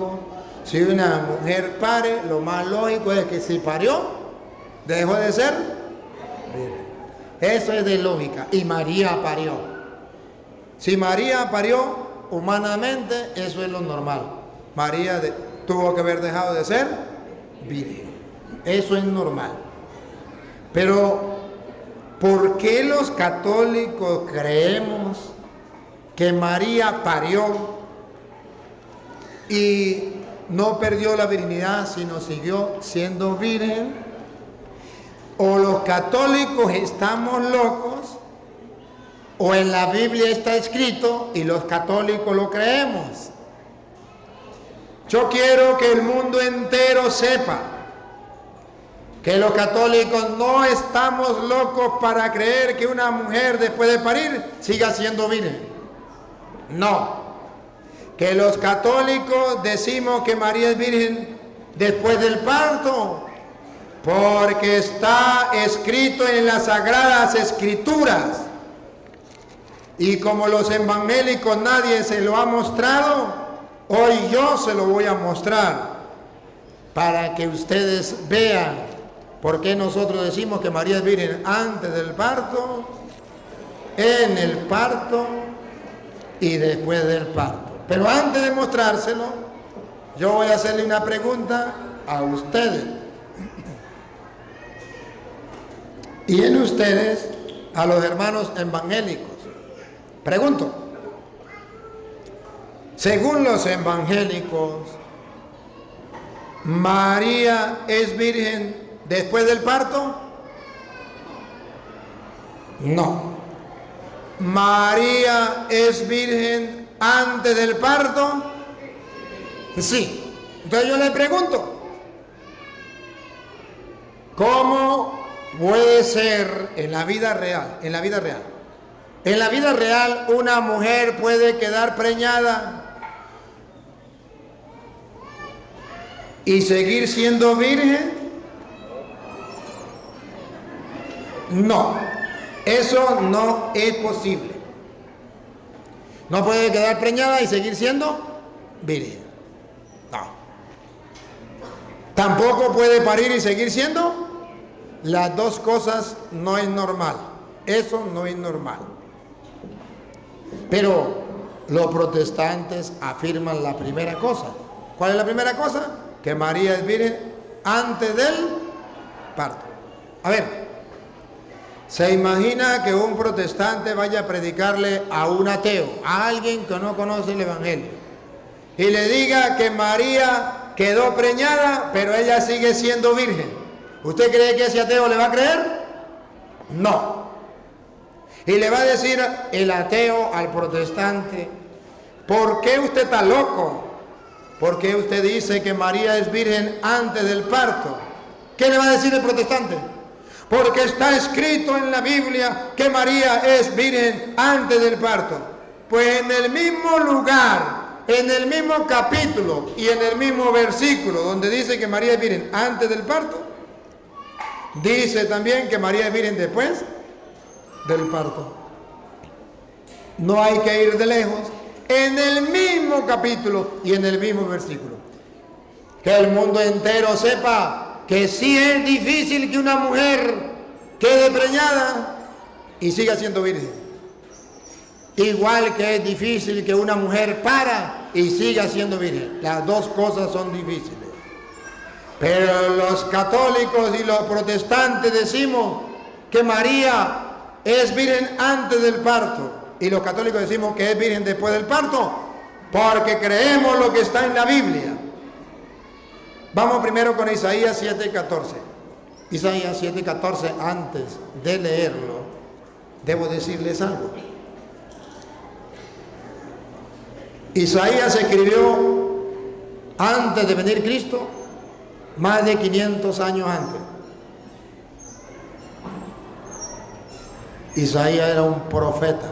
lógico, si una mujer pare, lo más lógico es que si parió, dejó de ser virgen. Eso es de lógica. Y María parió. Si María parió, humanamente, eso es lo normal. María tuvo que haber dejado de ser virgen. Eso es normal. Pero, ¿por qué los católicos creemos que María parió y no perdió la virginidad, sino siguió siendo virgen? O los católicos estamos locos, o en la Biblia está escrito y los católicos lo creemos. Yo quiero que el mundo entero sepa que los católicos no estamos locos para creer que una mujer después de parir siga siendo virgen. No. Que los católicos decimos que María es virgen después del parto, porque está escrito en las Sagradas Escrituras. Y como los evangélicos nadie se lo ha mostrado, hoy yo se lo voy a mostrar para que ustedes vean por qué nosotros decimos que María es virgen antes del parto, en el parto y después del parto. Pero antes de mostrárselo, yo voy a hacerle una pregunta a ustedes. Y en ustedes, a los hermanos evangélicos. Pregunto, según los evangélicos, ¿María es virgen después del parto? No. ¿María es virgen antes del parto? Sí. Entonces yo le pregunto, ¿cómo puede ser en la vida real? En la vida real. En la vida real, una mujer puede quedar preñada y seguir siendo virgen. No, eso no es posible. No puede quedar preñada y seguir siendo virgen. No. Tampoco puede parir y seguir siendo. Las dos cosas no es normal. Eso no es normal. Pero los protestantes afirman la primera cosa. ¿Cuál es la primera cosa? Que María es virgen antes del parto. A ver, ¿se imagina que un protestante vaya a predicarle a un ateo, a alguien que no conoce el evangelio, y le diga que María quedó preñada, pero ella sigue siendo virgen? ¿Usted cree que ese ateo le va a creer? No. Y le va a decir el ateo al protestante, ¿por qué usted está loco? ¿Por qué usted dice que María es virgen antes del parto? ¿Qué le va a decir el protestante? Porque está escrito en la Biblia que María es virgen antes del parto. Pues en el mismo lugar, en el mismo capítulo y en el mismo versículo donde dice que María es virgen antes del parto, dice también que María es virgen después del parto. No hay que ir de lejos. En el mismo capítulo y en el mismo versículo. Que el mundo entero sepa que sí es difícil que una mujer quede preñada y siga siendo virgen. Igual que es difícil que una mujer para y siga siendo virgen. Las dos cosas son difíciles. Pero los católicos y los protestantes decimos que María es virgen antes del parto. Y los católicos decimos que es virgen después del parto, porque creemos lo que está en la Biblia. Vamos primero con Isaías 7:14. Isaías 7:14, antes de leerlo, debo decirles algo. Isaías escribió antes de venir Cristo, más de 500 años antes. Isaías era un profeta.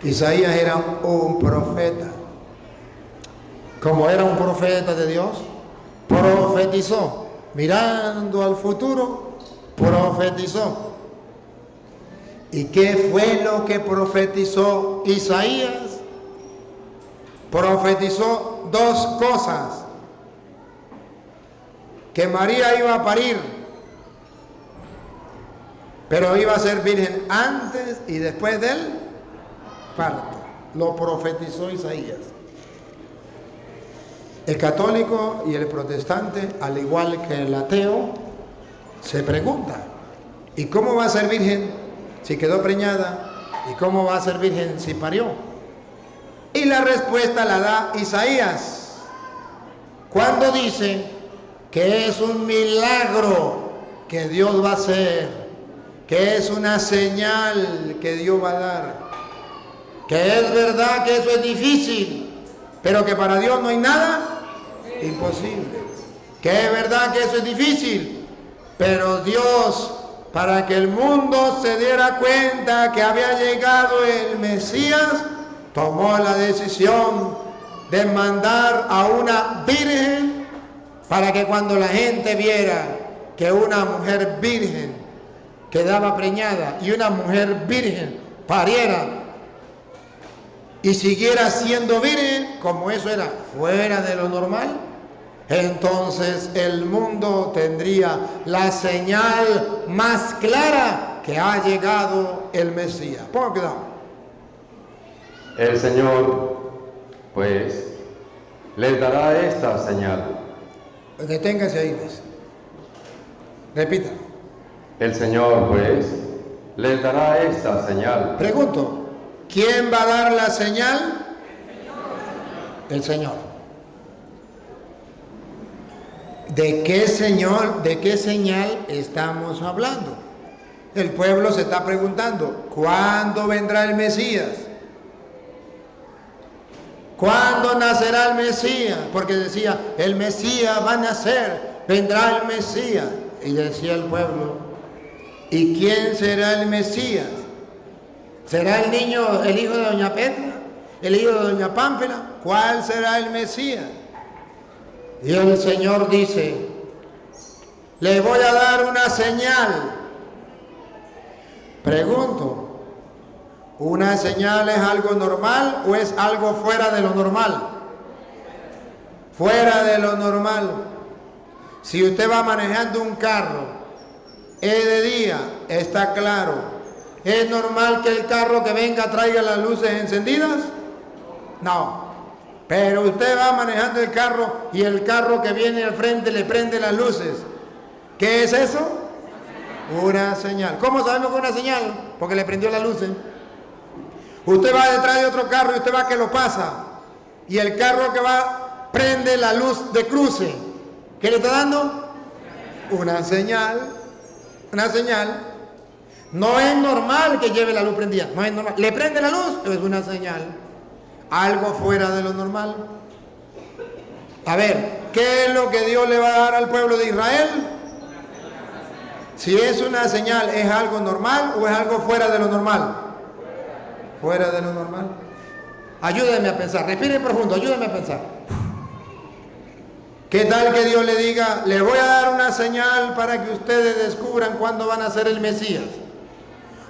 Isaías era un profeta. Como era un profeta de Dios, profetizó. Mirando al futuro, profetizó. ¿Y qué fue lo que profetizó Isaías? profetizó dos cosas: que María iba a parir, pero iba a ser virgen antes y después del parto. Lo profetizó Isaías. El católico y el protestante, al igual que el ateo, se pregunta: ¿y cómo va a ser virgen si quedó preñada? ¿Y cómo va a ser virgen si parió? Y la respuesta la da Isaías, cuando dice que es un milagro que Dios va a hacer, que es una señal que Dios va a dar, que es verdad que eso es difícil, pero que para Dios no hay nada imposible, que es verdad que eso es difícil, pero Dios, para que el mundo se diera cuenta que había llegado el Mesías, tomó la decisión de mandar a una virgen, para que cuando la gente viera que una mujer virgen quedaba preñada y una mujer virgen pariera y siguiera siendo virgen, como eso era fuera de lo normal, entonces el mundo tendría la señal más clara que ha llegado el Mesías. Ponga cuidado. El Señor, pues, les dará esta señal. Deténgase ahí, pues. Repita. El Señor, pues, les dará esta señal. Pregunto, ¿quién va a dar la señal? El Señor. ¿De qué señal estamos hablando? El pueblo se está preguntando: ¿cuándo vendrá el Mesías? ¿Cuándo nacerá el Mesías? Porque decía, el Mesías va a nacer, vendrá el Mesías. Y decía el pueblo, ¿y quién será el Mesías? ¿Será el niño, el hijo de doña Petra? ¿El hijo de doña Pánfila? ¿Cuál será el Mesías? Y el Señor dice, le voy a dar una señal. Pregunto, ¿una señal es algo normal o es algo fuera de lo normal? Fuera de lo normal. Si usted va manejando un carro, es de día, está claro. ¿Es normal que el carro que venga traiga las luces encendidas? No. Pero usted va manejando el carro y el carro que viene al frente le prende las luces. ¿Qué es eso? Una señal. ¿Cómo sabemos que es una señal? Porque le prendió las luces. Usted va detrás de otro carro y usted va que lo pasa. Y el carro que va prende la luz de cruce. ¿Qué le está dando? Una señal. Una señal. No es normal que lleve la luz prendida. No es normal. ¿Le prende la luz? Es una señal. Algo fuera de lo normal. A ver, ¿qué es lo que Dios le va a dar al pueblo de Israel? Si es una señal, ¿es algo normal o es algo fuera de lo normal? Fuera de lo normal. Ayúdenme a pensar, respire profundo, ayúdenme a pensar. ¿Qué tal que Dios le diga, le voy a dar una señal para que ustedes descubran cuándo van a ser el Mesías?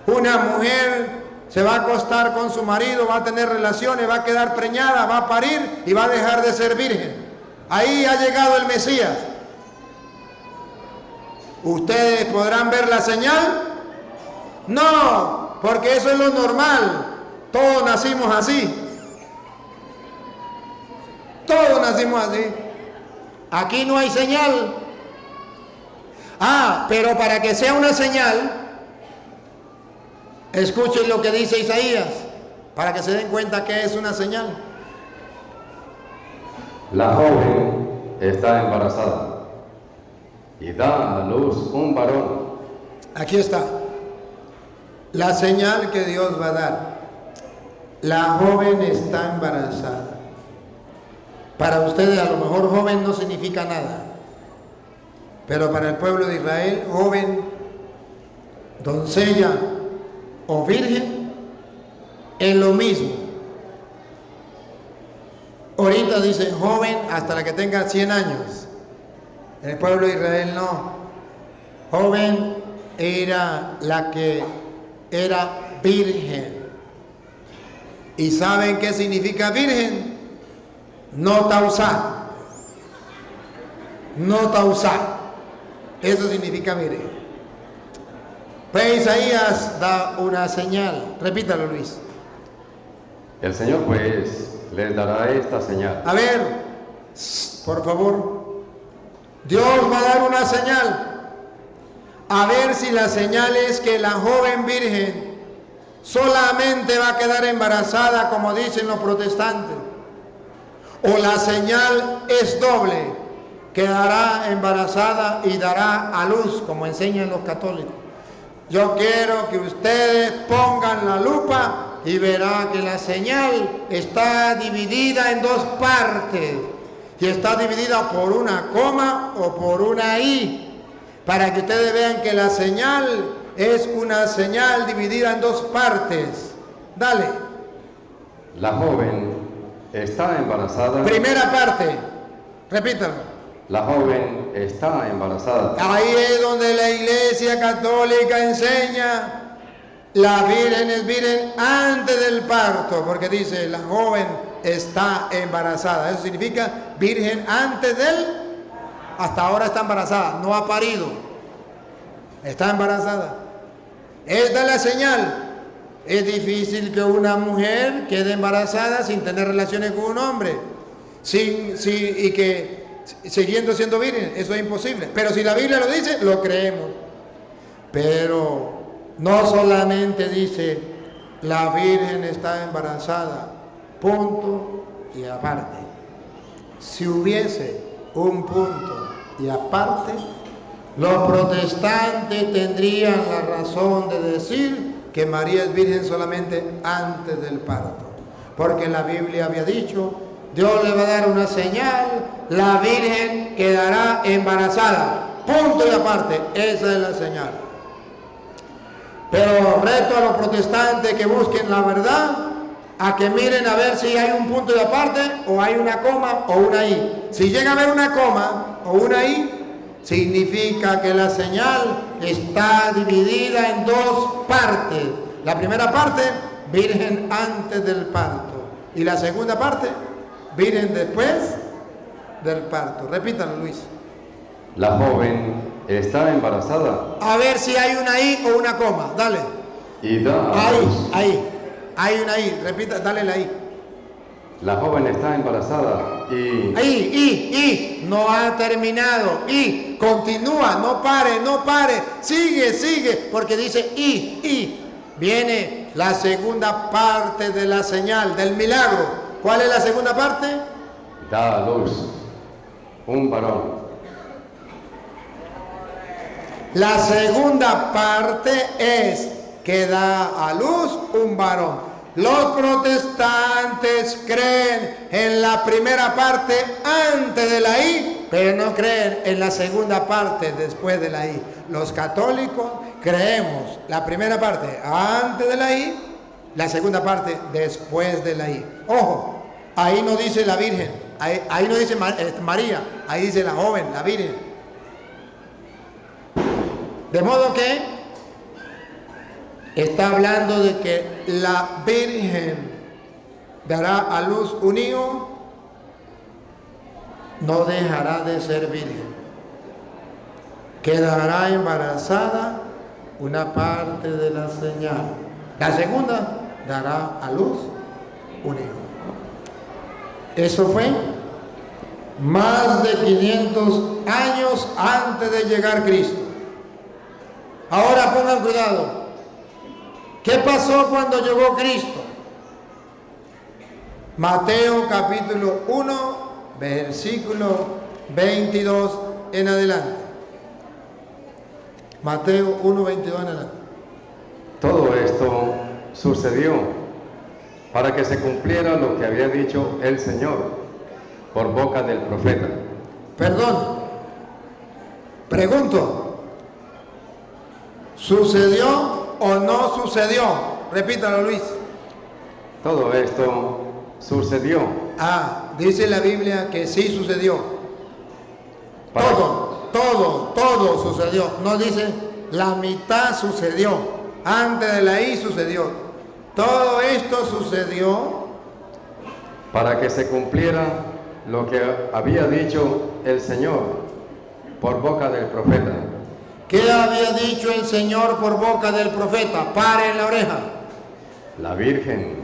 Una mujer se va a acostar con su marido, va a tener relaciones, va a quedar preñada, va a parir y va a dejar de ser virgen. Ahí ha llegado el Mesías. ¿Ustedes podrán ver la señal? No, porque eso es lo normal. Todos nacimos así. Todos nacimos así. Aquí no hay señal. Pero para que sea una señal, escuchen lo que dice Isaías, para que se den cuenta que es una señal. La joven está embarazada y da a luz un varón. Aquí está la señal que Dios va a dar. La joven está embarazada. Para ustedes a lo mejor joven no significa nada, pero para el pueblo de Israel, joven, doncella o virgen es lo mismo. Ahorita dice joven hasta la que tenga 100 años. El pueblo de Israel no. Joven era la que era virgen. ¿Y saben qué significa virgen? no tausá. No tausá. Eso significa virgen. Pues Isaías da una señal. Repítalo, Luis. El Señor pues les dará esta señal. A ver, por favor. Dios va a dar una señal. A ver si la señal es que la joven virgen solamente va a quedar embarazada, como dicen los protestantes. O la señal es doble. Quedará embarazada y dará a luz, como enseñan los católicos. Yo quiero que ustedes pongan la lupa y verá que la señal está dividida en dos partes. Y está dividida por una coma o por una i. Para que ustedes vean que la señal es una señal dividida en dos partes. Dale. La joven está embarazada. Primera parte. Repítalo. La joven está embarazada. Ahí es donde la Iglesia Católica enseña: la virgen es virgen antes del parto, porque dice la joven está embarazada. Eso significa virgen antes del. Hasta ahora está embarazada, no ha parido, está embarazada. Esta es la señal. Es difícil que una mujer quede embarazada sin tener relaciones con un hombre, y que siguiendo siendo virgen. Eso es imposible. Pero si la Biblia lo dice, lo creemos. Pero no solamente dice la virgen está embarazada, punto y aparte. Si hubiese un punto y aparte, los protestantes tendrían la razón de decir que María es virgen solamente antes del parto, porque la Biblia había dicho: Dios le va a dar una señal, la virgen quedará embarazada, punto y aparte. Esa es la señal. Pero reto a los protestantes que busquen la verdad, a que miren a ver si hay un punto y aparte, o hay una coma o una i. Si llega a haber una coma o una i, significa que la señal está dividida en dos partes. La primera parte, virgen antes del parto, y la segunda parte, virgen después del parto. Repítalo, Luis. La joven está embarazada. A ver si hay una i o una coma. Dale. Y da a luz. Ahí. Hay una i. Repita, dale la i. La joven está embarazada y... I. No ha terminado. I. Continúa. No pare. Sigue. Porque dice i. Viene la segunda parte de la señal, del milagro. ¿Cuál es la segunda parte? Da a luz un varón. La segunda parte es que da a luz un varón. Los protestantes creen en la primera parte antes de la I, pero no creen en la segunda parte después de la I. Los católicos creemos la primera parte antes de la I, la segunda parte después de la I. Ojo, ahí no dice la Virgen, ahí no dice María, ahí dice la joven, la Virgen. De modo que está hablando de que la Virgen dará a luz un hijo, no dejará de ser virgen. Quedará embarazada una parte de la señal. La segunda dará a luz un hijo. Eso fue más de 500 años antes de llegar Cristo. Ahora pongan cuidado. ¿Qué pasó cuando llegó Cristo? Mateo capítulo 1, versículo 22 en adelante. Mateo 1, 22 en adelante. Todo esto sucedió para que se cumpliera lo que había dicho el Señor por boca del profeta. Perdón. Pregunto. ¿Sucedió o no sucedió? Repítalo, Luis. Todo esto sucedió. Dice la Biblia que sí sucedió. Todo sucedió. No dice la mitad sucedió. Antes de la I sucedió. Todo esto sucedió para que se cumpliera lo que había dicho el Señor por boca del profeta. ¿Qué había dicho el Señor por boca del profeta? Paren la oreja. La Virgen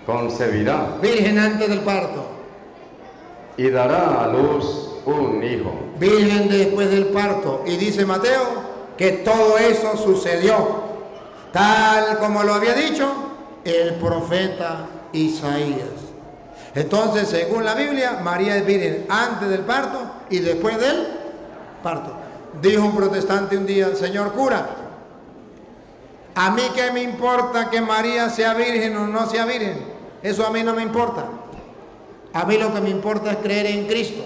concebirá Virgen antes del parto. y dará a luz un hijo. Virgen después del parto. Y dice Mateo que todo eso sucedió tal como lo había dicho el profeta Isaías. Entonces, según la Biblia, María es virgen antes del parto y después del parto. Dijo un protestante un día: señor cura, a mí qué me importa que María sea virgen o no sea virgen, eso a mí no me importa. A mí lo que me importa es creer en Cristo.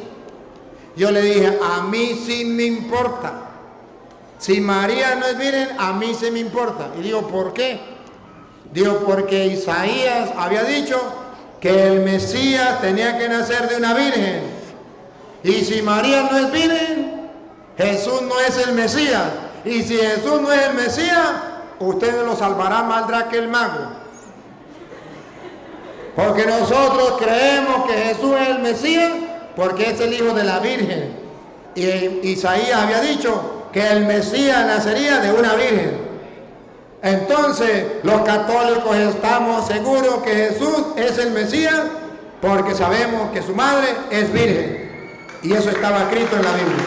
Yo le dije: a mí sí me importa. Si María no es virgen, a mí sí me importa. Y digo: ¿por qué? Digo: porque Isaías había dicho que el Mesías tenía que nacer de una virgen. Y si María no es virgen, Jesús no es el Mesías. Y si Jesús no es el Mesías, usted lo salvará más que el mago. Porque nosotros creemos que Jesús es el Mesías porque es el hijo de la Virgen. Y Isaías había dicho que el Mesías nacería de una virgen. Entonces, los católicos estamos seguros que Jesús es el Mesías porque sabemos que su madre es virgen. Y eso estaba escrito en la Biblia.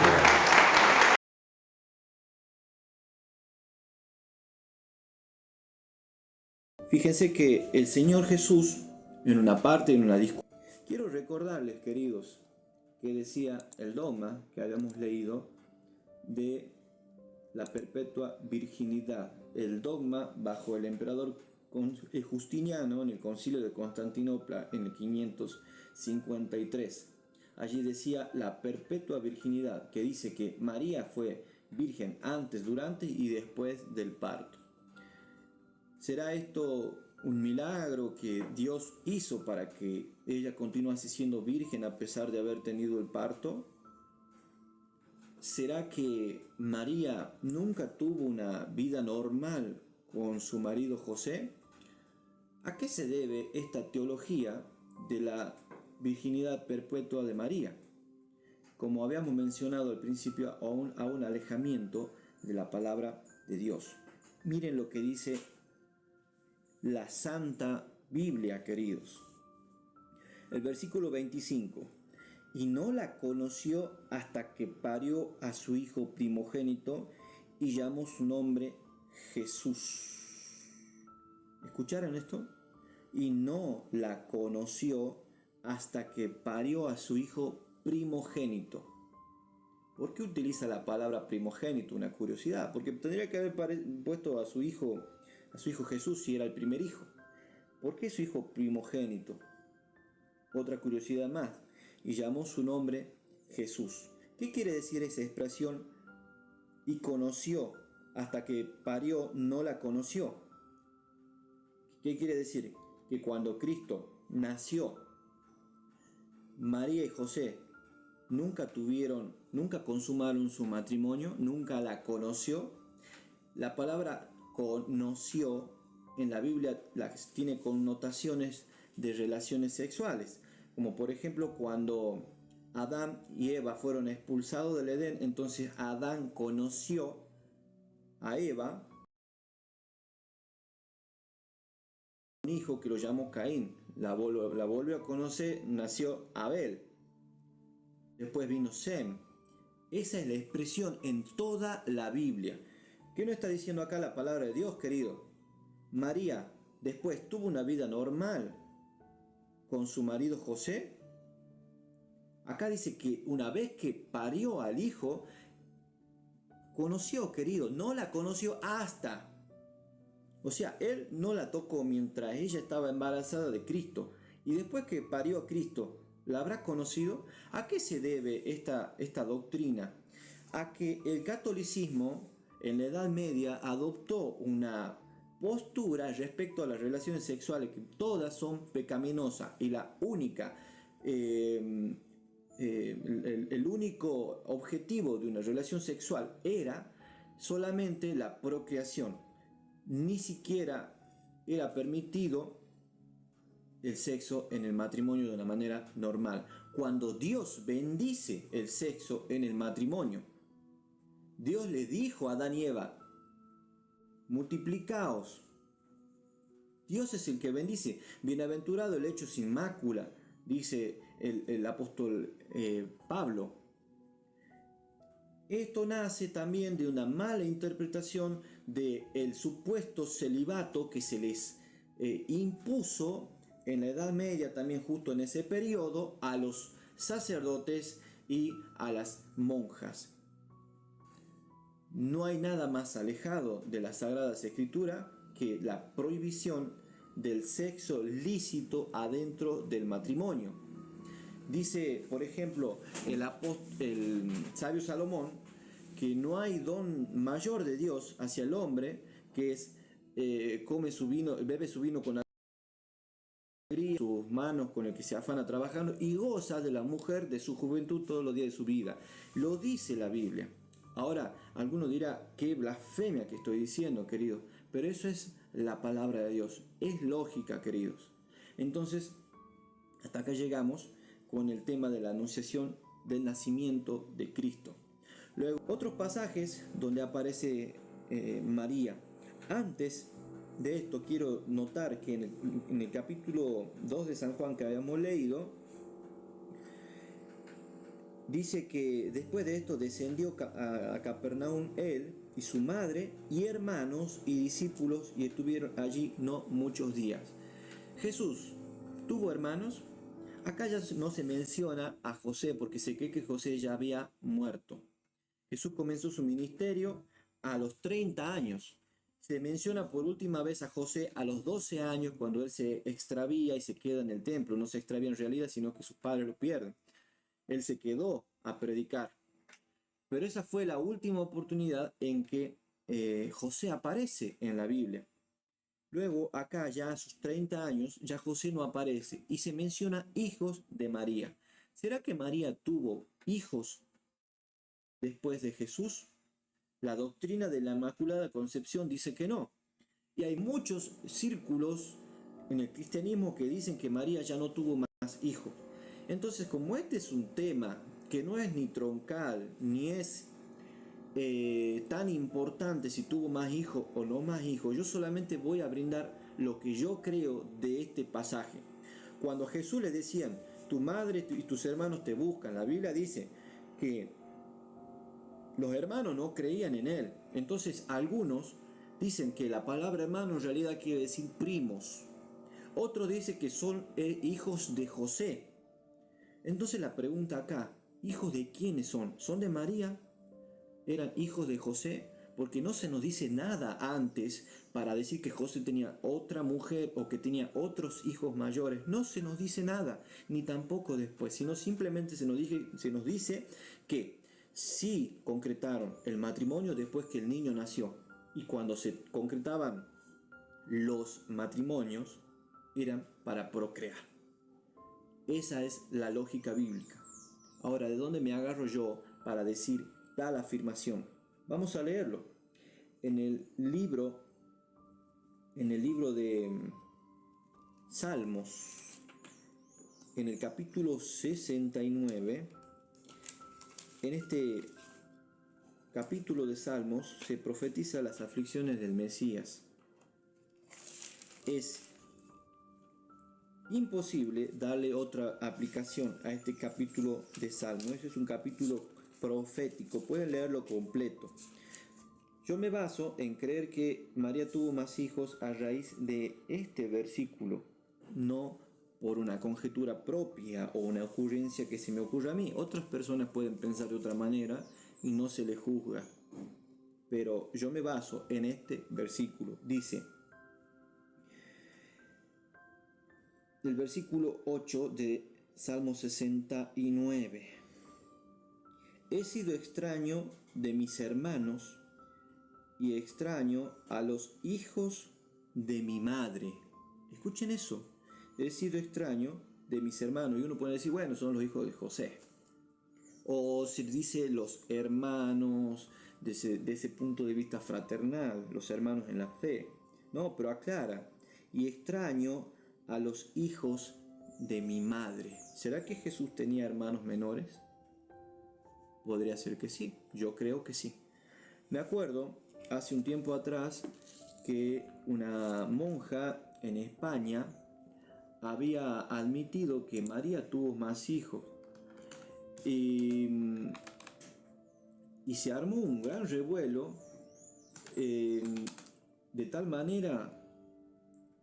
Fíjense que el Señor Jesús, en una parte, en una discusión, quiero recordarles, queridos, que decía el dogma que habíamos leído de la perpetua virginidad, el dogma bajo el emperador Justiniano en el concilio de Constantinopla en el 553. Allí decía la perpetua virginidad, que dice que María fue virgen antes, durante y después del parto. ¿Será esto un milagro que Dios hizo para que ella continuase siendo virgen a pesar de haber tenido el parto? ¿Será que María nunca tuvo una vida normal con su marido José? ¿A qué se debe esta teología de la virginidad perpetua de María? Como habíamos mencionado al principio, a un alejamiento de la palabra de Dios. Miren lo que dice la Santa Biblia, queridos. El versículo 25. Y no la conoció hasta que parió a su hijo primogénito y llamó su nombre Jesús. ¿Escucharon esto? Y no la conoció hasta que parió a su hijo primogénito. ¿Por qué utiliza la palabra primogénito? Una curiosidad, porque tendría que haber puesto a su hijo Jesús si era el primer hijo. ¿Por qué su hijo primogénito? Otra curiosidad más. Y llamó su nombre Jesús. ¿Qué quiere decir esa expresión? Y conoció hasta que parió, no la conoció. ¿Qué quiere decir? Que cuando Cristo nació, María y José nunca consumaron su matrimonio, nunca la conoció. La palabra conoció en la Biblia tiene connotaciones de relaciones sexuales, como por ejemplo cuando Adán y Eva fueron expulsados del Edén, entonces Adán conoció a Eva, un hijo que lo llamó Caín, la volvió a conocer, nació Abel, después vino Sem. Esa es la expresión en toda la Biblia. ¿Qué nos está diciendo acá la palabra de Dios, querido? María después tuvo una vida normal con su marido José. Acá dice que una vez que parió al hijo, conoció, querido, no la conoció hasta. O sea, él no la tocó mientras ella estaba embarazada de Cristo. Y después que parió a Cristo, ¿la habrá conocido? ¿A qué se debe esta doctrina? A que el catolicismo en la Edad Media adoptó una postura respecto a las relaciones sexuales, que todas son pecaminosas y la única, el único objetivo de una relación sexual era solamente la procreación. Ni siquiera era permitido el sexo en el matrimonio de una manera normal. Cuando Dios bendice el sexo en el matrimonio, Dios le dijo a Adán y Eva, multiplicaos. Dios es el que bendice. Bienaventurado el hecho sin mácula, dice el apóstol Pablo. Esto nace también de una mala interpretación del supuesto celibato que se les impuso en la Edad Media, también justo en ese periodo, a los sacerdotes y a las monjas. No hay nada más alejado de las Sagradas Escrituras que la prohibición del sexo lícito adentro del matrimonio. Dice, por ejemplo, el sabio Salomón, que no hay don mayor de Dios hacia el hombre, que es come su vino, bebe su vino con alegría, sus manos con el que se afana trabajando, y goza de la mujer de su juventud todos los días de su vida. Lo dice la Biblia. Ahora, alguno dirá, qué blasfemia que estoy diciendo, queridos, pero eso es la palabra de Dios, es lógica, queridos. Entonces, hasta acá llegamos con el tema de la anunciación del nacimiento de Cristo. Luego, otros pasajes donde aparece María. Antes de esto, quiero notar que en el capítulo 2 de San Juan que habíamos leído, dice que después de esto descendió a Capernaum él y su madre y hermanos y discípulos, y estuvieron allí no muchos días. Jesús tuvo hermanos. Acá ya no se menciona a José porque se cree que José ya había muerto. Jesús comenzó su ministerio a los 30 años. Se menciona por última vez a José a los 12 años, cuando él se extravía y se queda en el templo. No se extravía en realidad, sino que sus padres lo pierden. Él se quedó a predicar. Pero esa fue la última oportunidad en que José aparece en la Biblia. Luego, acá ya a sus 30 años, ya José no aparece y se menciona hijos de María. ¿Será que María tuvo hijos después de Jesús? La doctrina de la Inmaculada Concepción dice que no. Y hay muchos círculos en el cristianismo que dicen que María ya no tuvo más hijos. Entonces, como este es un tema que no es ni troncal, ni es tan importante si tuvo más hijos o no más hijos, yo solamente voy a brindar lo que yo creo de este pasaje. Cuando a Jesús le decían, tu madre y tus hermanos te buscan, la Biblia dice que los hermanos no creían en él. Entonces algunos dicen que la palabra hermano en realidad quiere decir primos. Otros dicen que son hijos de José. Entonces la pregunta acá, ¿hijos de quiénes son? ¿Son de María? ¿Eran hijos de José? Porque no se nos dice nada antes para decir que José tenía otra mujer o que tenía otros hijos mayores. No se nos dice nada, ni tampoco después, sino simplemente se nos dice que sí concretaron el matrimonio después que el niño nació. Y cuando se concretaban los matrimonios, eran para procrear. Esa es la lógica bíblica. Ahora, ¿de dónde me agarro yo para decir tal afirmación? Vamos a leerlo. En el libro de Salmos, en el capítulo 69, en este capítulo de Salmos se profetiza las aflicciones del Mesías. Es imposible darle otra aplicación a este capítulo de Salmos. Este es un capítulo profético, pueden leerlo completo. Yo me baso en creer que María tuvo más hijos a raíz de este versículo, no por una conjetura propia o una ocurrencia que se me ocurra a mí. Otras personas pueden pensar de otra manera y no se les juzga, pero yo me baso en este versículo. Dice, del versículo 8 de Salmo 69. He sido extraño de mis hermanos y extraño a los hijos de mi madre. Escuchen eso. He sido extraño de mis hermanos. Y uno puede decir, bueno, son los hijos de José. O se dice los hermanos de ese punto de vista fraternal, los hermanos en la fe. No, pero aclara. Y extraño a los hijos de mi madre. ¿Será que Jesús tenía hermanos menores? Podría ser que sí, yo creo que sí. Me acuerdo hace un tiempo atrás que una monja en España había admitido que María tuvo más hijos y se armó un gran revuelo, de tal manera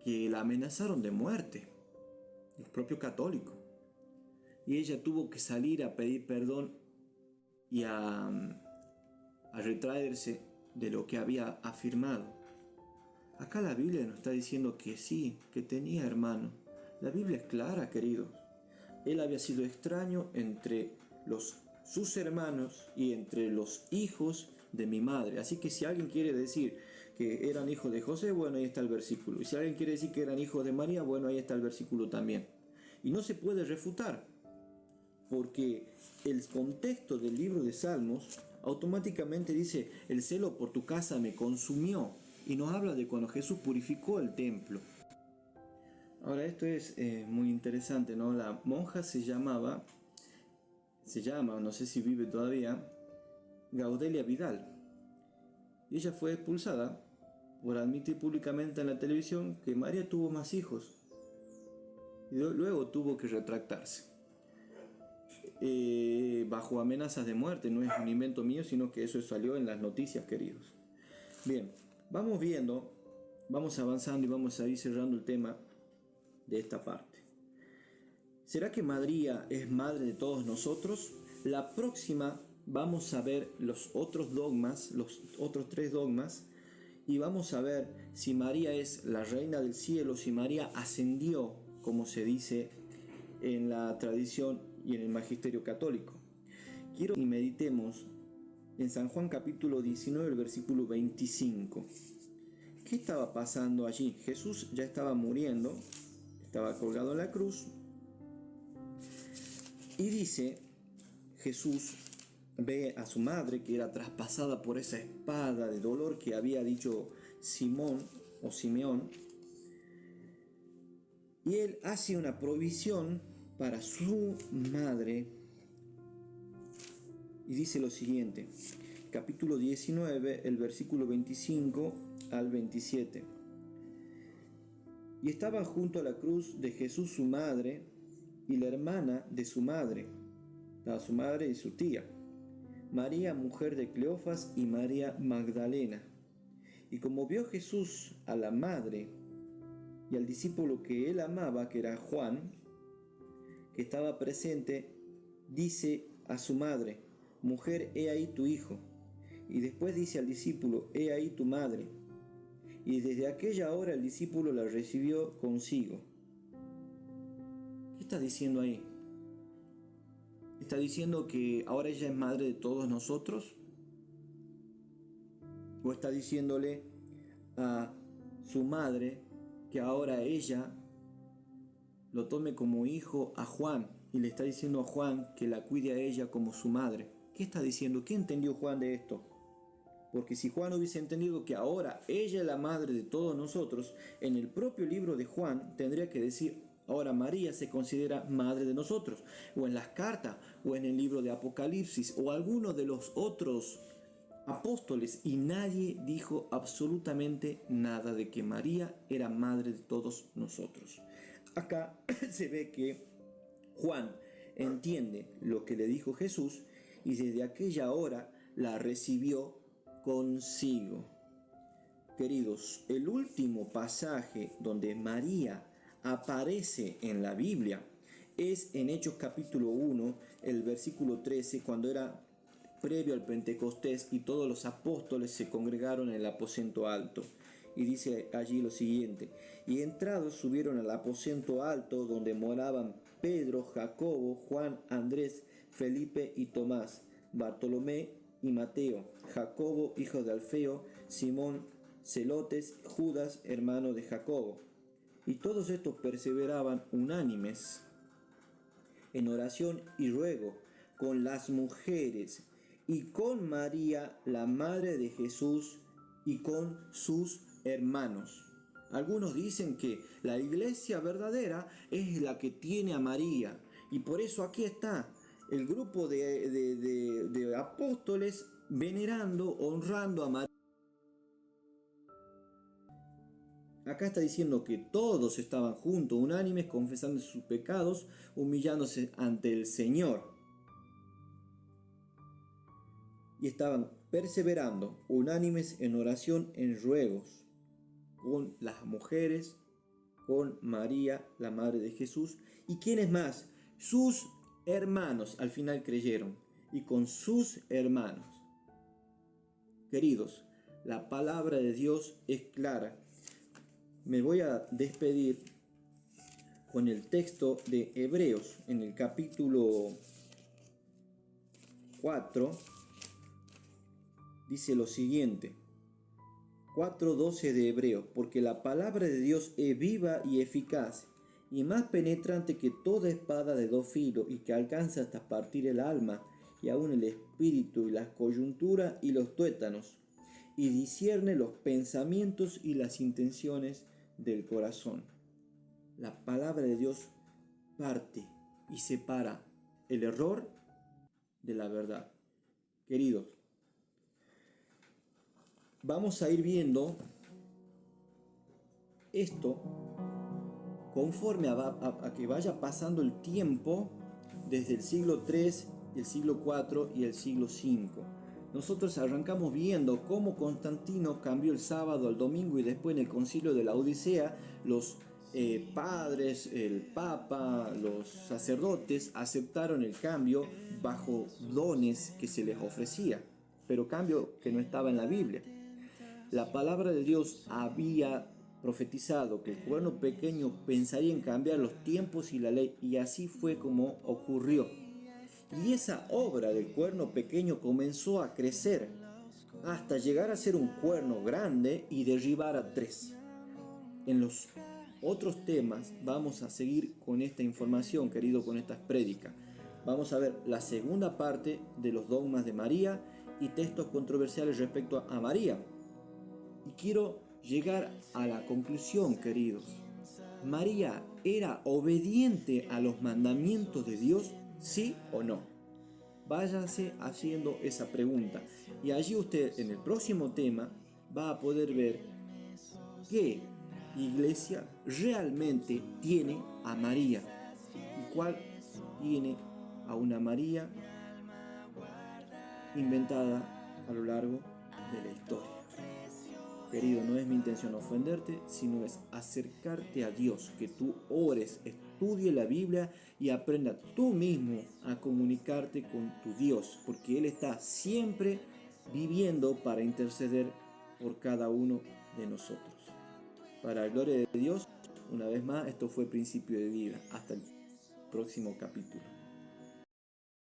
que la amenazaron de muerte, el propio católico, y ella tuvo que salir a pedir perdón y a retraerse de lo que había afirmado. Acá la Biblia nos está diciendo que sí, que tenía hermano. La Biblia es clara, queridos. Él había sido extraño entre sus hermanos y entre los hijos de mi madre. Así que si alguien quiere decir que eran hijos de José, bueno, ahí está el versículo. Y si alguien quiere decir que eran hijos de María, bueno, ahí está el versículo también. Y no se puede refutar, porque el contexto del libro de Salmos automáticamente dice: el celo por tu casa me consumió, y nos habla de cuando Jesús purificó el templo. Ahora, esto es muy interesante, ¿no? La monja se llama, no sé si vive todavía, Gaudelia Vidal, y ella fue expulsada por admitir públicamente en la televisión que María tuvo más hijos, y luego tuvo que retractarse. Bajo amenazas de muerte. No es un invento mío, sino que eso salió en las noticias, queridos. Bien, vamos viendo, vamos avanzando y vamos a ir cerrando el tema de esta parte. ¿Será que María es madre de todos nosotros? La próxima vamos a ver los otros dogmas, los otros 3 dogmas, y vamos a ver si María es la reina del cielo, si María ascendió, como se dice en la tradición y en el magisterio católico. Quiero que meditemos en San Juan capítulo 19, el versículo 25. ¿Qué estaba pasando allí? Jesús ya estaba muriendo, estaba colgado en la cruz, y dice, Jesús ve a su madre, que era traspasada por esa espada de dolor que había dicho Simón o Simeón, y él hace una provisión para su madre, y dice lo siguiente, capítulo 19, el versículo 25 al 27. Y estaban junto a la cruz de Jesús su madre y la hermana de su madre, su madre y su tía, María, mujer de Cleofas, y María Magdalena. Y como vio Jesús a la madre y al discípulo que él amaba, que era Juan, que estaba presente, dice a su madre: mujer, he ahí tu hijo. Y después dice al discípulo: he ahí tu madre. Y desde aquella hora el discípulo la recibió consigo. ¿Qué está diciendo ahí? ¿Está diciendo que ahora ella es madre de todos nosotros? ¿O está diciéndole a su madre que ahora ella lo tome como hijo a Juan, y le está diciendo a Juan que la cuide a ella como su madre? ¿Qué está diciendo? ¿Qué entendió Juan de esto? Porque si Juan hubiese entendido que ahora ella es la madre de todos nosotros, en el propio libro de Juan tendría que decir: ahora María se considera madre de nosotros, o en las cartas, o en el libro de Apocalipsis, o alguno de los otros apóstoles, y nadie dijo absolutamente nada de que María era madre de todos nosotros. Acá se ve que Juan entiende lo que le dijo Jesús, y desde aquella hora la recibió consigo. Queridos, el último pasaje donde María aparece en la Biblia es en Hechos capítulo 1, el versículo 13, cuando era previo al Pentecostés y todos los apóstoles se congregaron en el aposento alto. Y dice allí lo siguiente: y entrados subieron al aposento alto donde moraban Pedro, Jacobo, Juan, Andrés, Felipe y Tomás, Bartolomé y Mateo, Jacobo, hijo de Alfeo, Simón, Celotes, Judas, hermano de Jacobo. Y todos estos perseveraban unánimes en oración y ruego con las mujeres y con María, la madre de Jesús, y con sus hermanos. Algunos dicen que la iglesia verdadera es la que tiene a María. Y por eso aquí está el grupo de apóstoles venerando, honrando a María. Acá está diciendo que todos estaban juntos, unánimes, confesando sus pecados, humillándose ante el Señor. Y estaban perseverando, unánimes en oración, en ruegos, con las mujeres, con María, la madre de Jesús. ¿Y quiénes más? Sus hermanos al final creyeron. Y con sus hermanos. Queridos, la palabra de Dios es clara. Me voy a despedir con el texto de Hebreos en el capítulo 4. Dice lo siguiente, 4:12 de Hebreos, porque la palabra de Dios es viva y eficaz, y más penetrante que toda espada de dos filos, y que alcanza hasta partir el alma, y aun el espíritu, y las coyunturas y los tuétanos, y discierne los pensamientos y las intenciones del corazón. La palabra de Dios parte y separa el error de la verdad. Queridos, vamos a ir viendo esto conforme a que vaya pasando el tiempo desde el siglo III, el siglo IV y el siglo V. Nosotros arrancamos viendo cómo Constantino cambió el sábado al domingo, y después en el concilio de la Odisea los padres, el papa, los sacerdotes aceptaron el cambio bajo dones que se les ofrecía, pero cambio que no estaba en la Biblia. La palabra de Dios había profetizado que el cuerno pequeño pensaría en cambiar los tiempos y la ley, y así fue como ocurrió. Y esa obra del cuerno pequeño comenzó a crecer hasta llegar a ser un cuerno grande y derribar a 3. En los otros temas vamos a seguir con esta información, querido, con estas prédicas. Vamos a ver la segunda parte de los dogmas de María y textos controversiales respecto a María. Y quiero llegar a la conclusión, queridos. ¿María era obediente a los mandamientos de Dios? ¿Sí o no? Váyanse haciendo esa pregunta. Y allí usted, en el próximo tema, va a poder ver qué iglesia realmente tiene a María y cuál tiene a una María inventada a lo largo de la historia. Querido, no es mi intención ofenderte, sino es acercarte a Dios, que tú ores, estudie la Biblia y aprenda tú mismo a comunicarte con tu Dios, porque Él está siempre viviendo para interceder por cada uno de nosotros. Para la gloria de Dios, una vez más, esto fue Principio de Vida. Hasta el próximo capítulo.